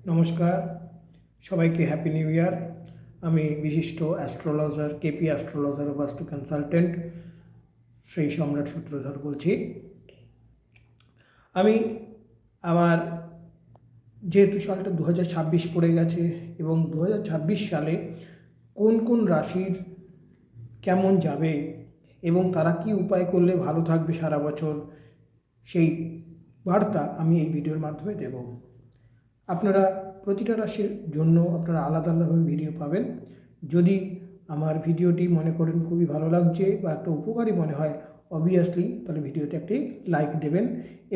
নমস্কার, সবাইকে happy new year. আমি বিশিষ্ট অ্যাস্ট্রোলজার কেপি অ্যাস্ট্রোলজার ও বাস্তু কনসালটেন্ট শ্রী সম্রাট সূত্রধর বলছি। আমি আমার যেহেতু সালটা 2026 পড়ে গেছে এবং 2026 সালে কোন কোন রাশির কেমন যাবে এবং তারা কি উপায় করলে ভালো থাকবে সারা বছর, সেই বার্তা আমি এই ভিডিওর মাধ্যমে দেব। আপনারা প্রতিটা রাশির জন্য আপনারা আলাদা আলাদাভাবে ভিডিও পাবেন। যদি আমার ভিডিওটি মনে করেন খুবই ভালো লাগছে বা একটা উপকারী মনে হয়, অবভিয়াসলি তাহলে ভিডিওতে একটি লাইক দেবেন,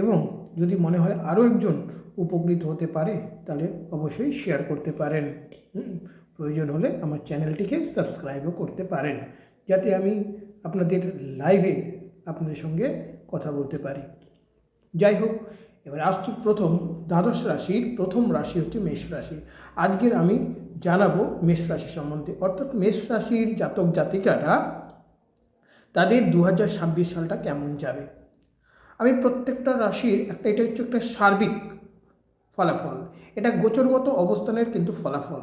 এবং যদি মনে হয় আরও একজন উপকৃত হতে পারে তাহলে অবশ্যই শেয়ার করতে পারেন। প্রয়োজন হলে আমার চ্যানেলটিকে সাবস্ক্রাইবও করতে পারেন, যাতে আমি আপনাদের লাইভে আপনাদের সঙ্গে কথা বলতে পারি। যাই হোক, এবার আসছি প্রথম দ্বাদশ রাশির প্রথম রাশি হচ্ছে মেষ রাশি। আজকের আমি জানাবো মেষ রাশি সম্বন্ধে, অর্থাৎ মেষ রাশির জাতক জাতিকারা তাদের 2026 সালটা কেমন যাবে। আমি প্রত্যেকটা রাশির এটা হচ্ছে একটা সার্বিক ফলাফল, এটা গোচরগত অবস্থানের কিন্তু ফলাফল,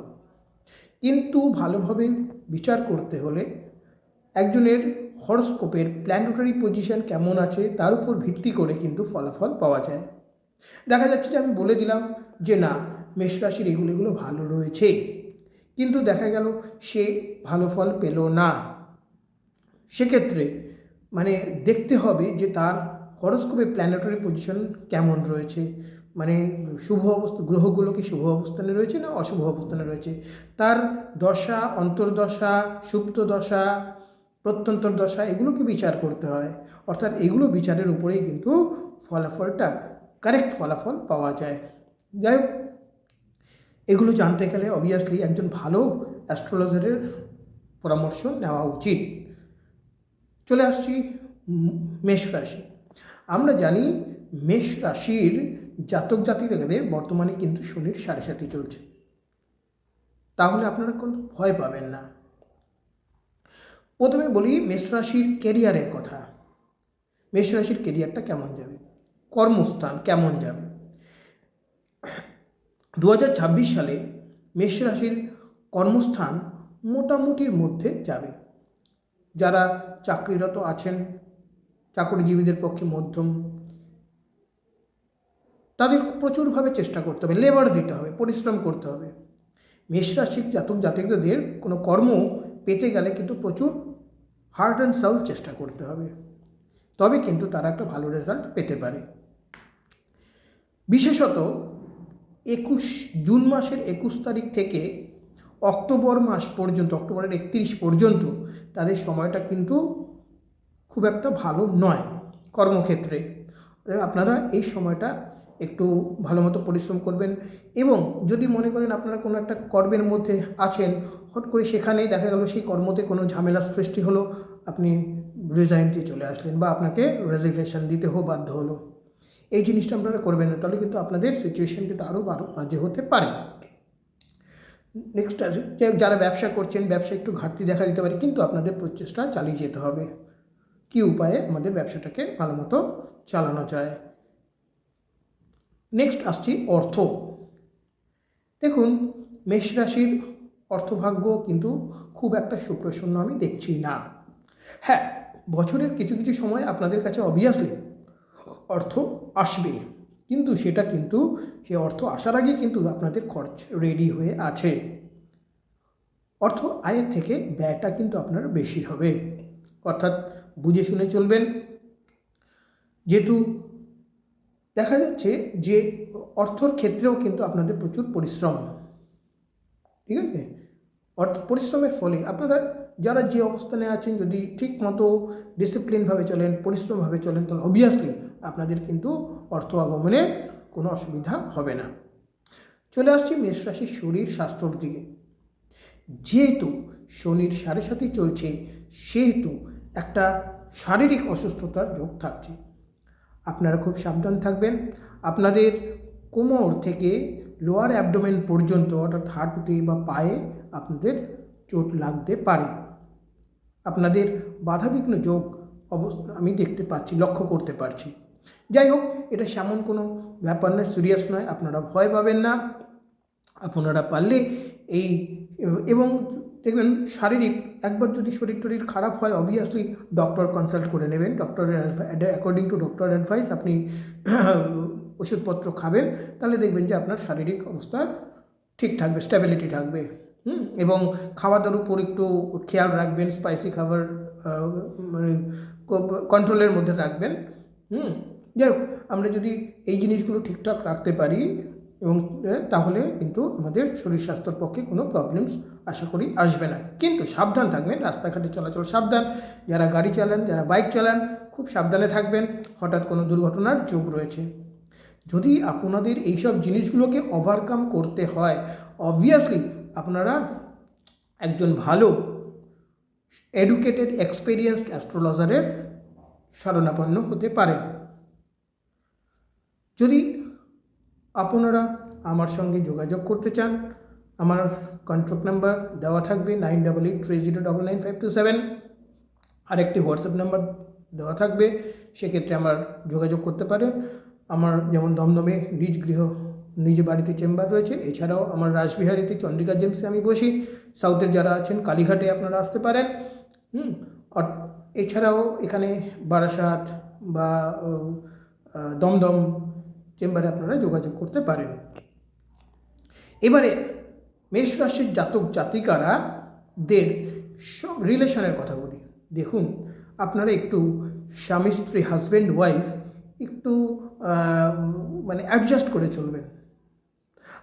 কিন্তু ভালোভাবে বিচার করতে হলে একজনের হরস্কোপের প্ল্যানেটারি পজিশন কেমন আছে তার উপর ভিত্তি করে কিন্তু ফলাফল পাওয়া যায়। দেখা যাচ্ছে যে আমি বলে দিলাম যে না, মেষ রাশির এগুলো ভালো রয়েছে, কিন্তু দেখা গেল সে ভালো ফল পেল না। সেক্ষেত্রে দেখতে হবে যে তার হরস্কোপে প্ল্যানেটারি পজিশন কেমন রয়েছে, শুভ অবস্থা, গ্রহগুলো কি শুভ অবস্থানে রয়েছে না অশুভ অবস্থানে রয়েছে, তার দশা, অন্তর্দশা, সুপ্ত দশা, প্রত্যন্তর দশা, এগুলোকে বিচার করতে হয়। অর্থাৎ এগুলো বিচারের উপরেই কিন্তু ফলাফলটা, কারেক্ট ফলাফল পাওয়া যায়। যাই হোক, এগুলো জানতে গেলে অবভিয়াসলি একজন ভালো অ্যাস্ট্রোলজারের পরামর্শ নেওয়া উচিত। চলে আসছি মেষ রাশি। আমরা জানি মেষ রাশির জাতক জাতিকাদের বর্তমানে কিন্তু শনির 7.5 চলছে, তাহলে আপনারা কোনো ভয় পাবেন না। প্রথমে বলি মেষ রাশির কেরিয়ারের কথা। মেষ রাশির কেরিয়ারটা কেমন যাবে, কর্মস্থান কেমন যাবে। 2026 সালে মেষ রাশির কর্মস্থান মোটামুটির মধ্যে যাবে। যারা চাকরিরত আছেন, চাকরিজীবীদের পক্ষে মধ্যম, তাদের প্রচুরভাবে চেষ্টা করতে হবে, লেবার দিতে হবে, পরিশ্রম করতে হবে। মেষ রাশির জাতক জাতিকদের কোনো কর্ম পেতে গেলে কিন্তু প্রচুর হার্ট অ্যান্ড সাউল চেষ্টা করতে হবে, তবে কিন্তু তারা একটা ভালো রেজাল্ট পেতে পারে। বিশেষত জুন মাসের 21 তারিখ থেকে অক্টোবর মাস পর্যন্ত, অক্টোবরের 31 পর্যন্ত তাদের সময়টা কিন্তু খুব একটা ভালো নয় কর্মক্ষেত্রে। আপনারা এই সময়টা একটু ভালো মতো পরিশ্রম করবেন, এবং যদি মনে করেন আপনারা কোনো একটা কর্মের মধ্যে আছেন, হট করে সেখানেই দেখা গেল সেই কর্মতে কোনো ঝামেলা সৃষ্টি হলো, আপনি রিজাইন দিয়ে চলে আসলেন বা আপনাকে রেজিগনেশন দিতে বাধ্য হলো, এই জিনিসটা আপনারা করবেন না, তাহলে কিন্তু আপনাদের সিচুয়েশন কিন্তু আরও বাজে হতে পারে। নেক্সট, যারা ব্যবসা করছেন, ব্যবসা একটু ঘাটতি দেখা দিতে পারে, কিন্তু আপনাদের প্রচেষ্টা চালিয়ে যেতে হবে কী উপায়ে আমাদের ব্যবসাটাকে ভালো মতো চালানো যায়। নেক্সট আসছি অর্থ। দেখুন, মেষ রাশির অর্থভাগ্য কিন্তু খুব একটা সুপ্রসন্ন আমি দেখছি না। হ্যাঁ, বছরের কিছু কিছু সময় আপনাদের কাছে অবভিয়াসলি অর্থ আসবে, কিন্তু সে অর্থ আসার আগে কিন্তু আপনাদের খরচ রেডি হয়ে আছে। অর্থ আয়ের থেকে ব্যয়টা কিন্তু আপনার বেশি হবে, অর্থাৎ বুঝে শুনে চলবেন। যেহেতু দেখা যাচ্ছে যে অর্থর ক্ষেত্রেও কিন্তু আপনাদের প্রচুর পরিশ্রম, ঠিক আছে, পরিশ্রমের ফলে আপনারা যারা যে অবস্থানে আছেন, যদি ঠিক মতো ডিসিপ্লিনভাবে চলেন, পরিশ্রমভাবে চলেন, তাহলে অবভিয়াসলি আপনাদের কিন্তু অর্থ আগমনে কোনো অসুবিধা হবে না। চলে আসছি মেষ রাশির শরীর স্বাস্থ্যর দিকে। যেহেতু শনির 7.5 চলছে, সেহেতু একটা শারীরিক অসুস্থতার যোগ থাকছে। আপনারা খুব সাবধান থাকবেন। আপনাদের কোমর থেকে লোয়ার অ্যাবডোমেন পর্যন্ত, অর্থাৎ হাঁটুতে বা পায়ে আপনাদের চোট লাগতে পারে। আপনাদের বাধাবিঘ্ন যোগ অবস্থা আমি দেখতে পাচ্ছি, লক্ষ্য করতে পারছি। যাই হোক, এটা সেমন কোনো ব্যাপার নয়, সিরিয়াস নয়, আপনারা ভয় পাবেন না। আপনারা পারলে এই এবং দেখবেন শারীরিক একবার যদি শরীর টরীর খারাপ হয় অবভিয়াসলি ডক্টর কনসাল্ট করে নেবেন, ডক্টরের অ্যাকর্ডিং টু ডক্টর অ্যাডভাইস আপনি ওষুধপত্র খাবেন, তাহলে দেখবেন যে আপনার শারীরিক অবস্থা ঠিক থাকবে, স্ট্যাবিলিটি থাকবে। এবং খাওয়া দাওয়ার উপর একটু খেয়াল রাখবেন, স্পাইসি খাবার মানে কন্ট্রোলের মধ্যে রাখবেন। যাই হোক, আমরা যদি এই জিনিসগুলো ঠিকঠাক রাখতে পারি এবং তাহলে কিন্তু আমাদের শরীর স্বাস্থ্যের পক্ষে কোনো প্রবলেমস আশা করি আসবে না। কিন্তু সাবধান থাকবেন, রাস্তাঘাটে চলাচল সাবধান, যারা গাড়ি চালান, যারা বাইক চালান খুব সাবধানে থাকবেন, হঠাৎ কোনো দুর্ঘটনার যোগ রয়েছে। যদি আপনাদের এইসব জিনিসগুলোকে ওভারকাম করতে হয় অবভিয়াসলি আপনারা একজন ভালো এডুকেটেড এক্সপেরিয়েন্সড অ্যাস্ট্রোলজারের শরণাপন্ন হতে পারেন। যদি আপনারা আমার সঙ্গে যোগাযোগ করতে চান, আমার কন্ট্যাক্ট নাম্বার দেওয়া থাকবে 9883099527, আরেকটি হোয়াটসঅ্যাপ নাম্বার দেওয়া থাকবে, সেক্ষেত্রে আমার যোগাযোগ করতে পারেন। আমার যেমন দমদমে নিজ বাড়িতে চেম্বার রয়েছে, এছাড়াও আমার রাসবিহারীতে চন্দ্রিকা জেমসে আমি বসি। সাউথের যারা আছেন কালীঘাটে আপনারা আসতে পারেন। এছাড়াও এখানে বারাসাত বা দমদম চেম্বারে আপনারা যোগাযোগ করতে পারেন। এবারে মেষ রাশির জাতক জাতিকারাদের সব রিলেশনের কথা বলি। দেখুন, আপনারা একটু স্বামী স্ত্রী হাজব্যান্ড ওয়াইফ একটু মানে অ্যাডজাস্ট করে চলবেন।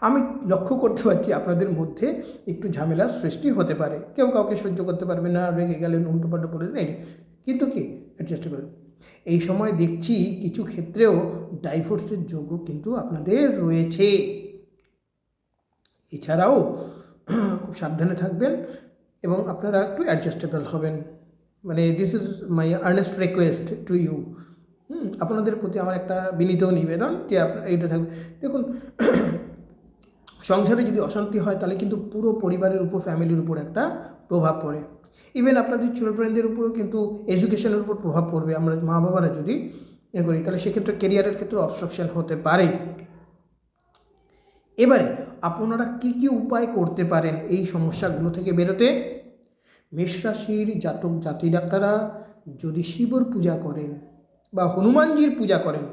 আমি লক্ষ্য করতে পারছি আপনাদের মধ্যে একটু ঝামেলার সৃষ্টি হতে পারে, কেউ কাউকে সহ্য করতে পারবে না, রেগে গেলেন, উল্টোপাল্টা বলে দেন, কিন্তু কি অ্যাডজাস্টেবল। এই সময় দেখছি কিছু ক্ষেত্রেও ডাইভোর্সের যোগ্য কিন্তু আপনাদের রয়েছে। এছাড়াও খুব সাবধানে থাকবেন এবং আপনারা একটু অ্যাডজাস্টেবল হবেন। মানে this is my earnest request to you. আপনাদের প্রতি আমার একটা বিনীত নিবেদন যে আপনারা এইটা থাকবে। দেখুন, সংসারে যদি অশান্তি হয় তাহলে কিন্তু পুরো পরিবারের উপর, ফ্যামিলির উপর একটা প্রভাব পড়ে। ইভেন আপনাদের চিলড্রেনদের উপরেও কিন্তু এডুকেশনের উপর প্রভাব পড়বে। আমরা মা বাবারা যদি করি তাহলে সেক্ষেত্রে কেরিয়ারের ক্ষেত্রে অবস্ট্রাকশন হতে পারে। এবারে আপনারা কী কী উপায় করতে পারেন এই সমস্যাগুলো থেকে বেরোতে? মেষ রাশির জাতক জাতিকারা যদি শিবর পূজা করেন বা হনুমানজির পূজা করেন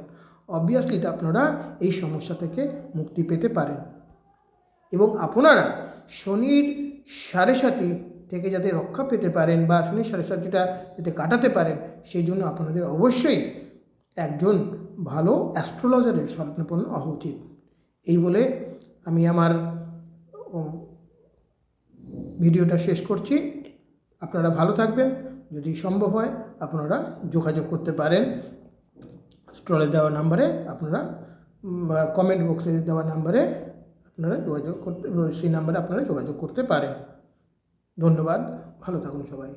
অবভিয়াসলি তা আপনারা এই সমস্যা থেকে মুক্তি পেতে পারেন। এবং আপনারা শনির সাড়ে থেকে যাতে রক্ষা পেতে পারেন বা শনির সাড়ে যাতে কাটাতে পারেন, সেই জন্য আপনাদের অবশ্যই একজন ভালো অ্যাস্ট্রোলজারের শরণাপন্ন হওয়া উচিত। এই বলে আমি আমার ভিডিওটা শেষ করছি। আপনারা ভালো থাকবেন। যদি সম্ভব হয় আপনারা যোগাযোগ করতে পারেন স্ক্রলে দেওয়া নাম্বারে, আপনারা কমেন্ট বক্সে দেওয়া নাম্বারে আপনারা যোগাযোগ করতে, সেই নাম্বারে আপনারা যোগাযোগ করতে পারেন। ধন্যবাদ, ভালো থাকুন সবাই।